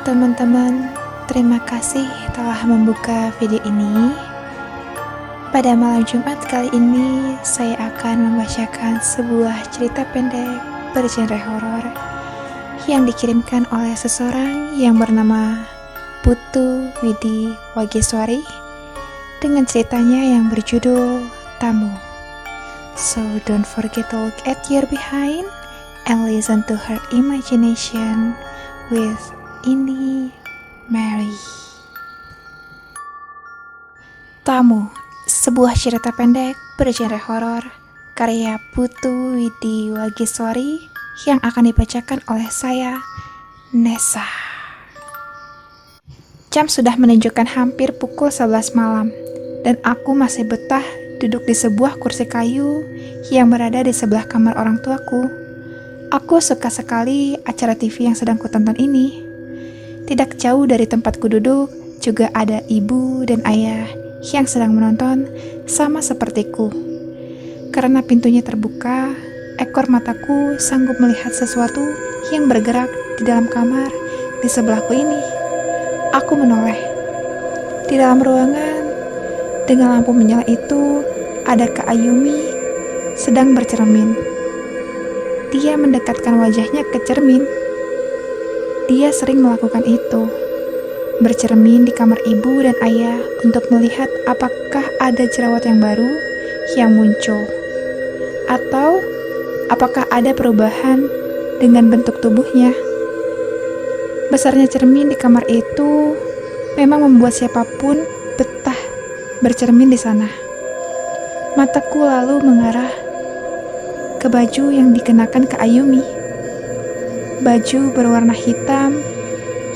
Teman-teman, terima kasih telah membuka video ini. Pada malam Jumat kali ini, saya akan membacakan sebuah cerita pendek bergenre horor yang dikirimkan oleh seseorang yang bernama Putu Widi Wageswari dengan ceritanya yang berjudul Tamu. So don't forget to look at your behind and listen to her imagination with Indi Mary. Tamu, sebuah cerita pendek bergenre horor karya Putu Widi Wageswari yang akan dibacakan oleh saya, Nessa. Jam sudah menunjukkan hampir pukul 11 malam dan aku masih betah duduk di sebuah kursi kayu yang berada di sebelah kamar orang tuaku. Aku suka sekali acara TV yang sedang kutonton ini. Tidak jauh dari tempatku duduk, juga ada ibu dan ayah yang sedang menonton sama sepertiku. Karena pintunya terbuka, ekor mataku sanggup melihat sesuatu yang bergerak di dalam kamar di sebelahku ini. Aku menoleh. Di dalam ruangan, dengan lampu menyala itu, ada Kak Ayumi sedang bercermin. Dia mendekatkan wajahnya ke cermin. Dia sering melakukan itu, bercermin di kamar ibu dan ayah untuk melihat apakah ada jerawat yang baru yang muncul, atau apakah ada perubahan dengan bentuk tubuhnya. Besarnya cermin di kamar itu memang membuat siapapun betah bercermin di sana. Mataku lalu mengarah ke baju yang dikenakan Kak Ayumi. Baju berwarna hitam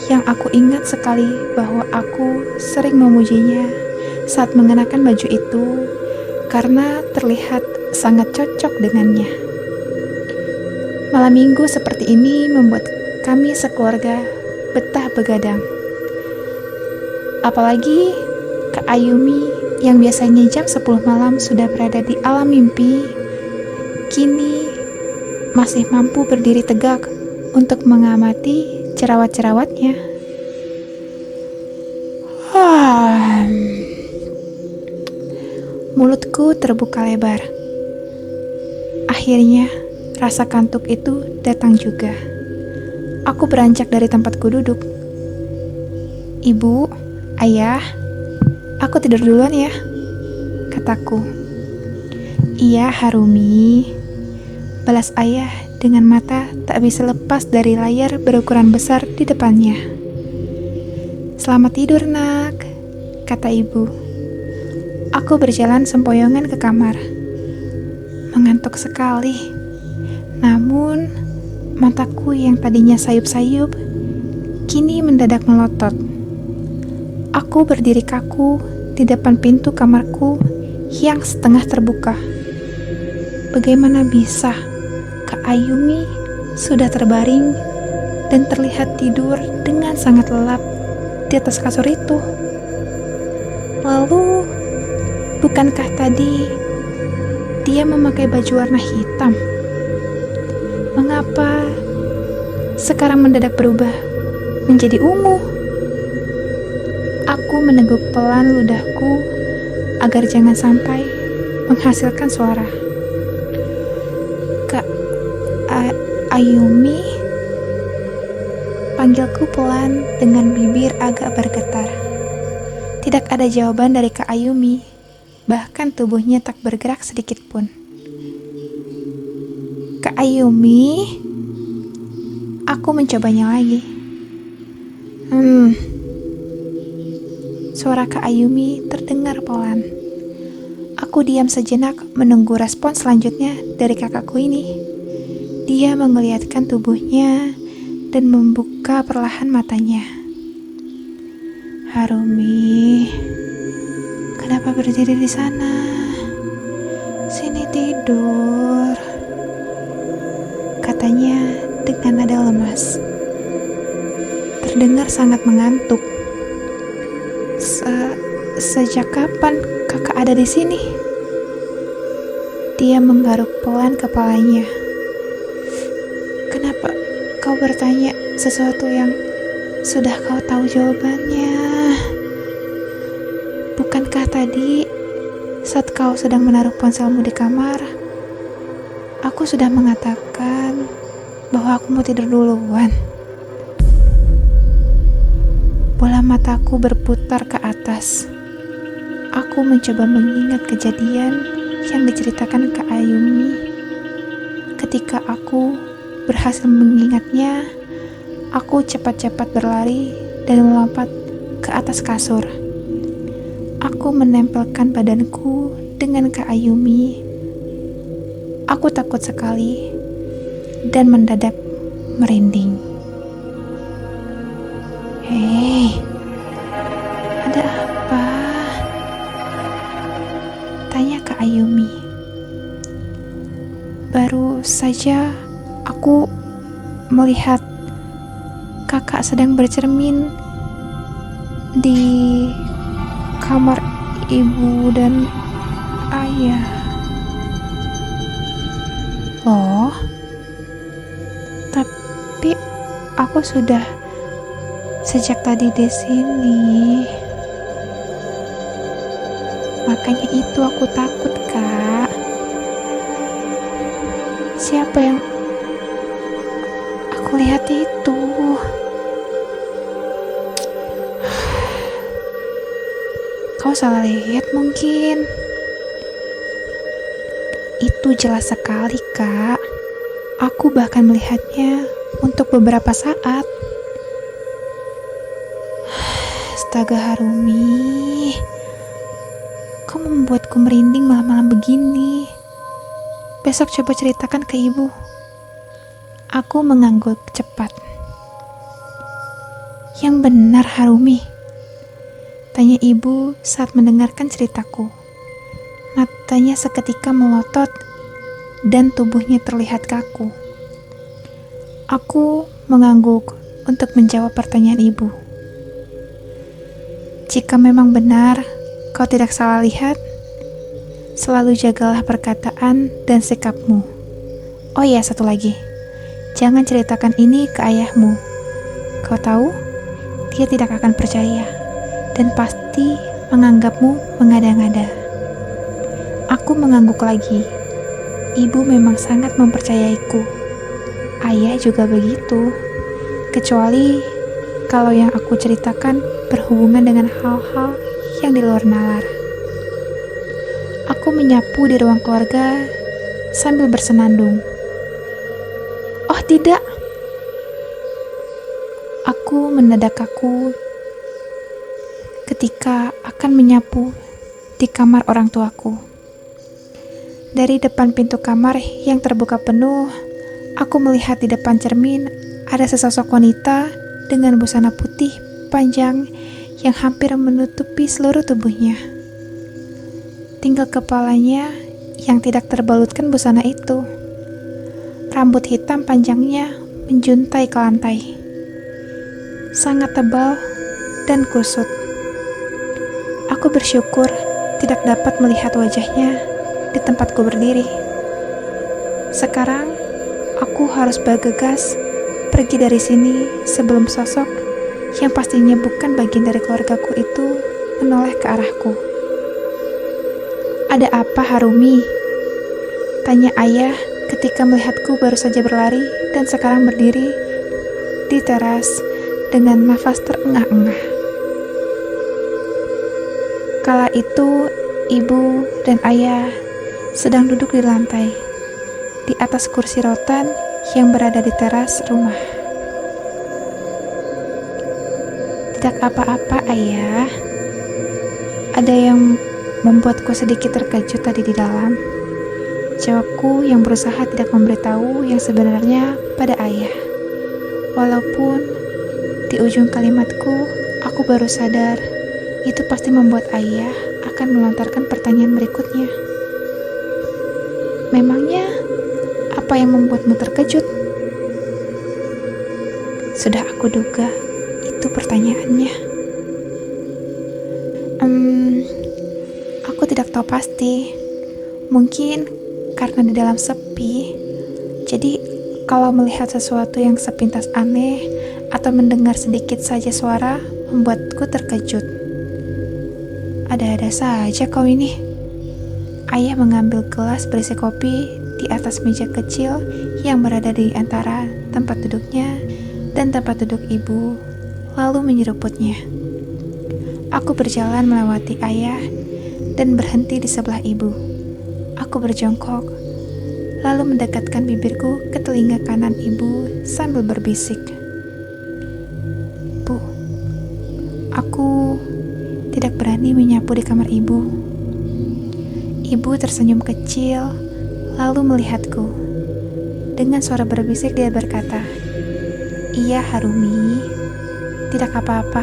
yang aku ingat sekali bahwa aku sering memujinya saat mengenakan baju itu karena terlihat sangat cocok dengannya. Malam minggu seperti ini membuat kami sekeluarga betah begadang. Apalagi Kak Ayumi yang biasanya jam 10 malam sudah berada di alam mimpi, kini masih mampu berdiri tegak untuk mengamati jerawat-jerawatnya. Mulutku terbuka lebar. Akhirnya, rasa kantuk itu datang juga. Aku beranjak dari tempatku duduk. Ibu, ayah, aku tidur duluan ya, kataku. Iya, Harumi, balas ayah dengan mata tak bisa lepas dari layar berukuran besar di depannya. Selamat tidur, nak, kata ibu. Aku berjalan sempoyongan ke kamar. Mengantuk sekali. Namun, mataku yang tadinya sayup-sayup, kini mendadak melotot. Aku berdiri kaku di depan pintu kamarku yang setengah terbuka. Bagaimana bisa Kak Ayumi sudah terbaring dan terlihat tidur dengan sangat lelap di atas kasur itu? Lalu, bukankah tadi dia memakai baju warna hitam? Mengapa sekarang mendadak berubah menjadi ungu? Aku meneguk pelan ludahku agar jangan sampai menghasilkan suara. Kak Ayumi, panggilku pelan dengan bibir agak bergetar. Tidak ada jawaban dari Kak Ayumi, bahkan tubuhnya tak bergerak sedikit pun. Kak Ayumi, aku mencobanya lagi. Suara Kak Ayumi terdengar pelan. Aku diam sejenak menunggu respon selanjutnya dari kakakku ini. Dia menggeliatkan tubuhnya dan membuka perlahan matanya. Harumi, kenapa berdiri di sana? Sini tidur, katanya dengan nada lemas. Terdengar sangat mengantuk. Sejak kapan kakak ada di sini? Dia menggaruk pelan kepalanya. Kenapa kau bertanya sesuatu yang Sudah kau tahu jawabannya. Bukankah tadi saat kau sedang menaruh ponselmu di kamar, aku sudah mengatakan bahwa aku mau tidur duluan. Bola mataku berputar ke atas. Aku mencoba mengingat kejadian yang diceritakan Kak Ayumi. Ketika aku berhasil mengingatnya, aku cepat-cepat berlari dan melompat ke atas kasur. Aku menempelkan badanku dengan Kak Ayumi. Aku takut sekali dan mendadak merinding. Hei, ada apa? Tanya Kak Ayumi. Baru saja aku melihat kakak sedang bercermin di kamar ibu dan ayah. Loh, tapi aku sudah sejak tadi di sini. Makanya itu aku takut, Kak. Siapa yang aku lihat itu? Kau salah lihat mungkin. Itu jelas sekali, Kak. Aku bahkan melihatnya untuk beberapa saat. Astaga Harumi, kau membuatku merinding malam-malam begini. Besok coba ceritakan ke ibu. Aku mengangguk cepat. Yang benar Harumi, tanya ibu saat mendengarkan ceritaku. Matanya seketika melotot dan tubuhnya terlihat kaku. Aku mengangguk untuk menjawab pertanyaan ibu. Jika memang benar kau tidak salah lihat, selalu jagalah perkataan dan sikapmu. Oh iya, satu lagi. Jangan ceritakan ini ke ayahmu. Kau tahu, dia tidak akan percaya dan pasti menganggapmu mengada-ngada. Aku mengangguk lagi. Ibu memang sangat mempercayaiku. Ayah juga begitu. Kecuali kalau yang aku ceritakan berhubungan dengan hal-hal yang di luar nalar. Aku menyapu di ruang keluarga sambil bersenandung. Oh tidak! Aku mendadak kaku ketika akan menyapu di kamar orang tuaku. Dari depan pintu kamar yang terbuka penuh, aku melihat di depan cermin ada sesosok wanita dengan busana putih panjang yang hampir menutupi seluruh tubuhnya. Tinggal kepalanya yang tidak terbalutkan busana itu. Rambut hitam panjangnya menjuntai ke lantai. Sangat tebal dan kusut. Aku bersyukur tidak dapat melihat wajahnya di tempatku berdiri. Sekarang aku harus bergegas pergi dari sini sebelum sosok yang pastinya bukan bagian dari keluargaku itu menoleh ke arahku. Ada apa Harumi? Tanya ayah ketika melihatku baru saja berlari dan sekarang berdiri di teras dengan nafas terengah-engah. Kala itu ibu dan ayah sedang duduk di lantai di atas kursi rotan yang berada di teras rumah. Tidak apa-apa, ayah. Ada yang membuatku sedikit terkejut tadi di dalam. Jawabku yang berusaha tidak memberitahu yang sebenarnya pada ayah. Walaupun di ujung kalimatku, aku baru sadar itu pasti membuat ayah akan melontarkan pertanyaan berikutnya. Memangnya apa yang membuatmu terkejut? Sudah aku duga. Itu pertanyaannya. Aku tidak tahu pasti. Mungkin karena di dalam sepi, jadi kalau melihat sesuatu yang sepintas aneh atau mendengar sedikit saja suara membuatku terkejut. Ada-ada saja kau ini. Ayah mengambil gelas berisi kopi di atas meja kecil yang berada di antara tempat duduknya dan tempat duduk ibu, lalu menyeruputnya. Aku berjalan melewati ayah dan berhenti di sebelah ibu. Aku berjongkok, lalu mendekatkan bibirku ke telinga kanan ibu sambil berbisik. Bu, aku tidak berani menyapu di kamar ibu. Ibu tersenyum kecil, lalu melihatku. Dengan suara berbisik dia berkata, "Iya Harumi, tidak apa-apa.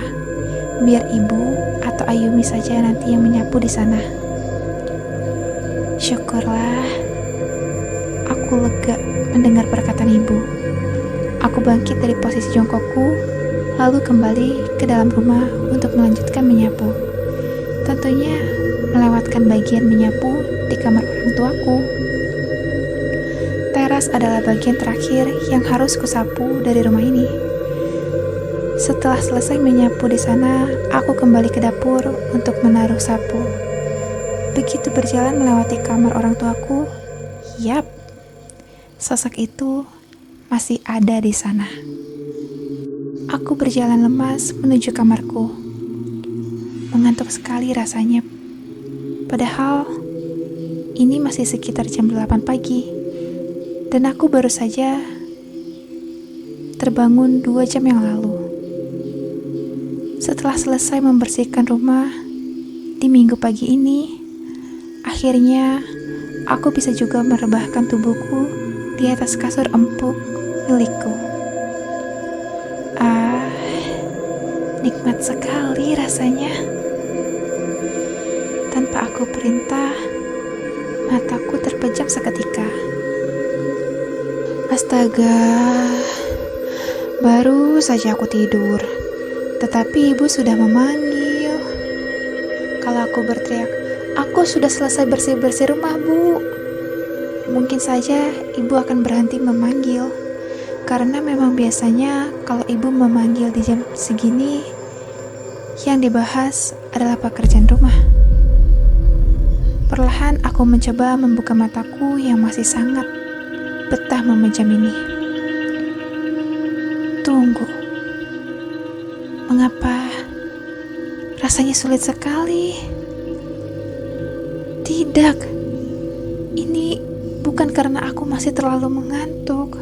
Biar ibu atau Ayumi saja nanti yang menyapu di sana." Syukurlah. Aku lega mendengar perkataan ibu. Aku bangkit dari posisi jongkokku, lalu kembali ke dalam rumah untuk melanjutkan menyapu. Tentunya melewatkan bagian menyapu di kamar orang tuaku. Teras adalah bagian terakhir yang harus kusapu dari rumah ini. Setelah selesai menyapu di sana, aku kembali ke dapur untuk menaruh sapu. Begitu berjalan melewati kamar orang tuaku, yap, sosok itu masih ada di sana. Aku berjalan lemas menuju kamarku. Mengantuk sekali rasanya. Padahal ini masih sekitar jam 8 pagi. Dan aku baru saja terbangun 2 jam yang lalu. Setelah selesai membersihkan rumah di minggu pagi ini, akhirnya aku bisa juga merebahkan tubuhku di atas kasur empuk milikku. Nikmat sekali rasanya. Tanpa aku perintah, mataku terpejam seketika. Astaga, baru saja aku tidur, tetapi ibu sudah memanggil. Kalau aku berteriak, "Aku sudah selesai bersih-bersih rumah, Bu," mungkin saja ibu akan berhenti memanggil. Karena memang biasanya kalau ibu memanggil di jam segini, yang dibahas adalah pekerjaan rumah. Perlahan aku mencoba membuka mataku yang masih sangat betah memejam ini. Tunggu, mengapa rasanya sulit sekali? Tidak, ini bukan karena aku masih terlalu mengantuk.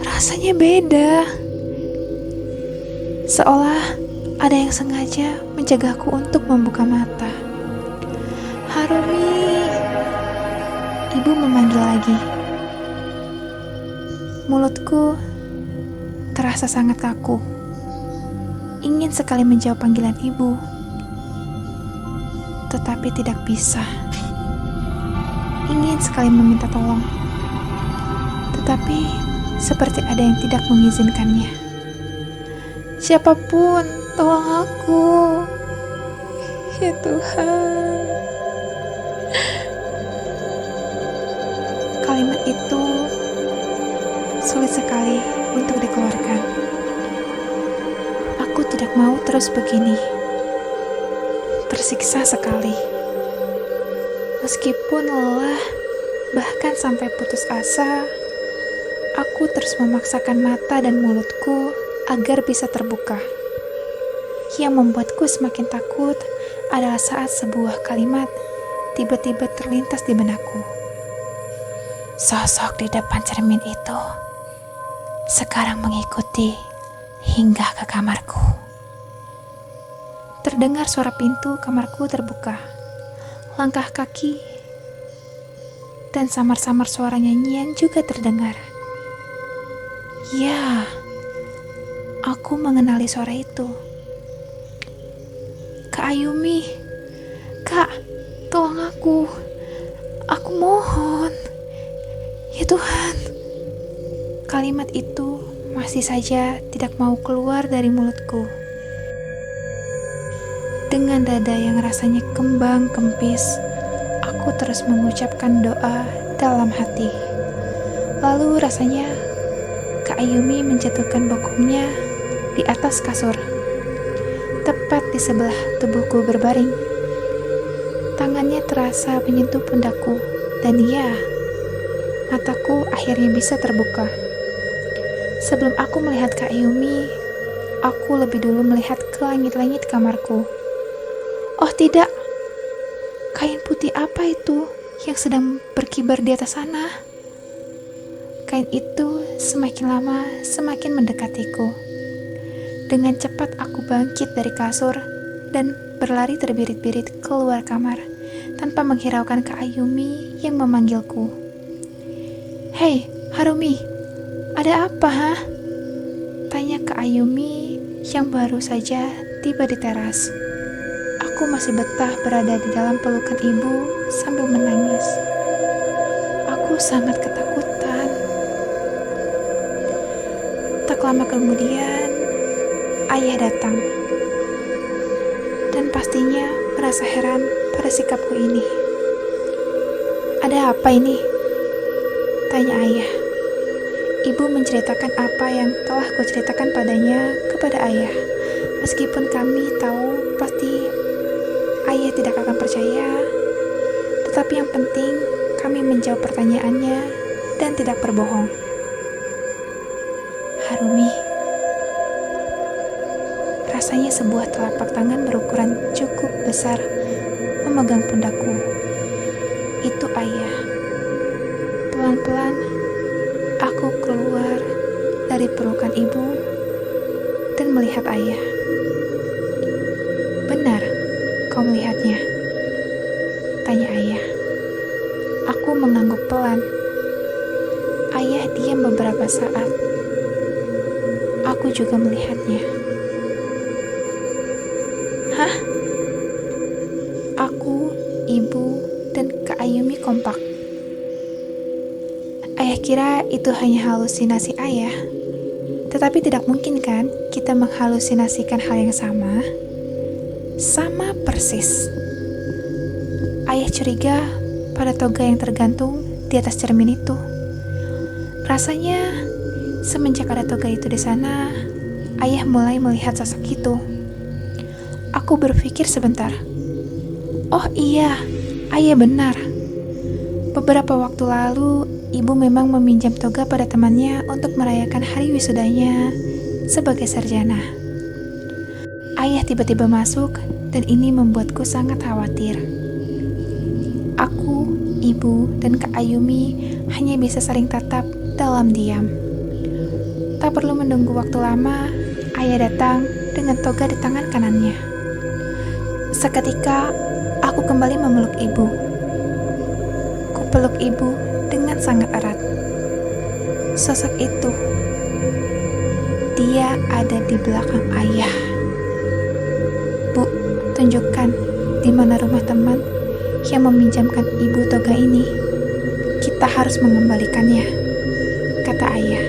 Rasanya beda. Seolah ada yang sengaja menjagaku untuk membuka mata. "Harumi," ibu memanggil lagi. Mulutku terasa sangat kaku. Ingin sekali menjawab panggilan ibu, tetapi tidak bisa. Ingin sekali meminta tolong, tetapi seperti ada yang tidak mengizinkannya. "Siapapun, tolong aku. Ya Tuhan." Kalimat itu sulit sekali untuk dikeluarkan. Aku tidak mau terus begini. Tersiksa sekali. Meskipun lelah, bahkan sampai putus asa, aku terus memaksakan mata dan mulutku agar bisa terbuka. Yang membuatku semakin takut adalah saat sebuah kalimat tiba-tiba terlintas di benakku. Sosok di depan cermin itu sekarang mengikuti hingga ke kamarku. Terdengar suara pintu kamarku terbuka. Langkah kaki dan samar-samar suara nyanyian juga terdengar. Ya, aku mengenali suara itu. "Kak Ayumi, Kak, tolong aku. Aku mohon. Ya Tuhan." Kalimat itu masih saja tidak mau keluar dari mulutku. Dengan dada yang rasanya kembang kempis, aku terus mengucapkan doa dalam hati. Lalu rasanya Kak Ayumi menjatuhkan bokongnya di atas kasur, tepat di sebelah tubuhku berbaring. Tangannya terasa menyentuh pundakku, dan ya, mataku akhirnya bisa terbuka. Sebelum aku melihat Kak Ayumi, aku lebih dulu melihat ke langit-langit kamarku. Oh tidak, kain putih apa itu yang sedang berkibar di atas sana? Kain itu semakin lama semakin mendekatiku. Dengan cepat aku bangkit dari kasur dan berlari terbirit-birit keluar kamar tanpa menghiraukan Kak Ayumi yang memanggilku. "Hei, Harumi, ada apa, ha?" Tanya Kak Ayumi yang baru saja tiba di teras. Aku masih betah berada di dalam pelukan ibu sambil menangis. Aku sangat ketakutan. Tak lama kemudian, ayah datang. Dan pastinya merasa heran pada sikapku ini. "Ada apa ini?" tanya ayah. Ibu menceritakan apa yang telah kuceritakan padanya kepada ayah. Meskipun kami tahu pasti ayah tidak akan percaya, tetapi yang penting kami menjawab pertanyaannya dan tidak berbohong. "Harumi," rasanya sebuah telapak tangan berukuran cukup besar memegang pundakku. Itu ayah. Pelan-pelan aku keluar dari pelukan ibu dan melihat ayah. "Benar, kau melihatnya?" tanya ayah. Aku mengangguk pelan. Ayah diam beberapa saat. Aku juga melihatnya. "Hah?" Aku, ibu, dan Kak Ayumi kompak. Ayah kira itu hanya halusinasi ayah. Tetapi tidak mungkin kan kita menghalusinasikan hal yang sama? Sama persis. Ayah curiga pada toga yang tergantung di atas cermin itu. Rasanya semenjak ada toga itu di sana, ayah mulai melihat sosok itu. Aku berpikir sebentar. Oh iya, ayah benar. Beberapa waktu lalu, ibu memang meminjam toga pada temannya untuk merayakan hari wisudanya sebagai sarjana. Ayah tiba-tiba masuk dan ini membuatku sangat khawatir. Aku, ibu, dan Kak Ayumi hanya bisa saling tatap dalam diam. Tak perlu menunggu waktu lama, ayah datang dengan toga di tangan kanannya. Seketika, aku kembali memeluk ibu. Kupeluk ibu dengan sangat erat. Sosok itu, dia ada di belakang ayah. "Bu, tunjukkan di mana rumah teman yang meminjamkan ibu toga ini. Kita harus mengembalikannya," kata ayah.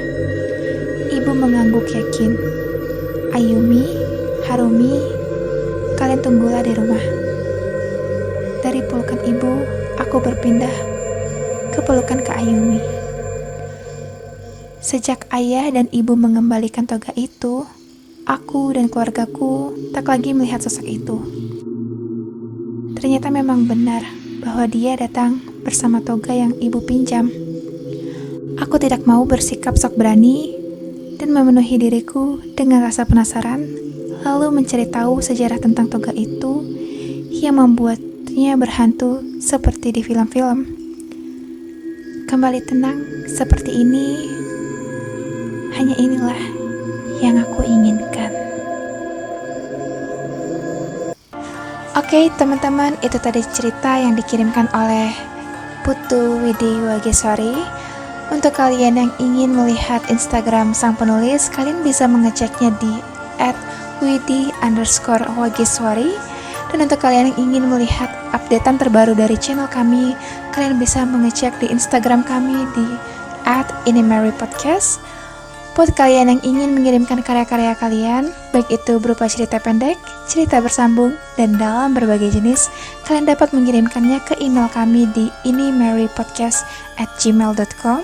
Ibu mengangguk yakin. "Ayumi, Harumi, kalian tunggulah di rumah." Dari pelukan ibu, aku berpindah ke pelukan Kak Ayumi. Sejak ayah dan ibu mengembalikan toga itu, aku dan keluargaku tak lagi melihat sosok itu. Ternyata memang benar bahwa dia datang bersama toga yang ibu pinjam. Aku tidak mau bersikap sok berani dan memenuhi diriku dengan rasa penasaran, lalu mencari tahu sejarah tentang toga itu yang membuatnya berhantu seperti di film-film. Kembali tenang seperti ini, hanya inilah yang aku inginkan. Oke, teman-teman, itu tadi cerita yang dikirimkan oleh Putu Widi Wageswari. Untuk kalian yang ingin melihat Instagram sang penulis, kalian bisa mengeceknya di @widi_wageswari. Dan untuk kalian yang ingin melihat updatean terbaru dari channel kami, kalian bisa mengecek di Instagram kami di @inimarypodcast. Buat kalian yang ingin mengirimkan karya-karya kalian, baik itu berupa cerita pendek, cerita bersambung, dan dalam berbagai jenis, kalian dapat mengirimkannya ke email kami di inimarypodcast@gmail.com.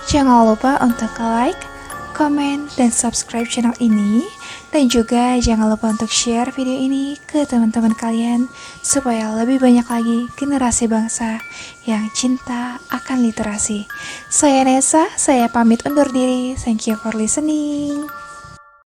Jangan lupa untuk like, komen, dan subscribe channel ini. Dan juga jangan lupa untuk share video ini ke teman-teman kalian supaya lebih banyak lagi generasi bangsa yang cinta akan literasi. Saya Nesa, saya pamit undur diri. Thank you for listening.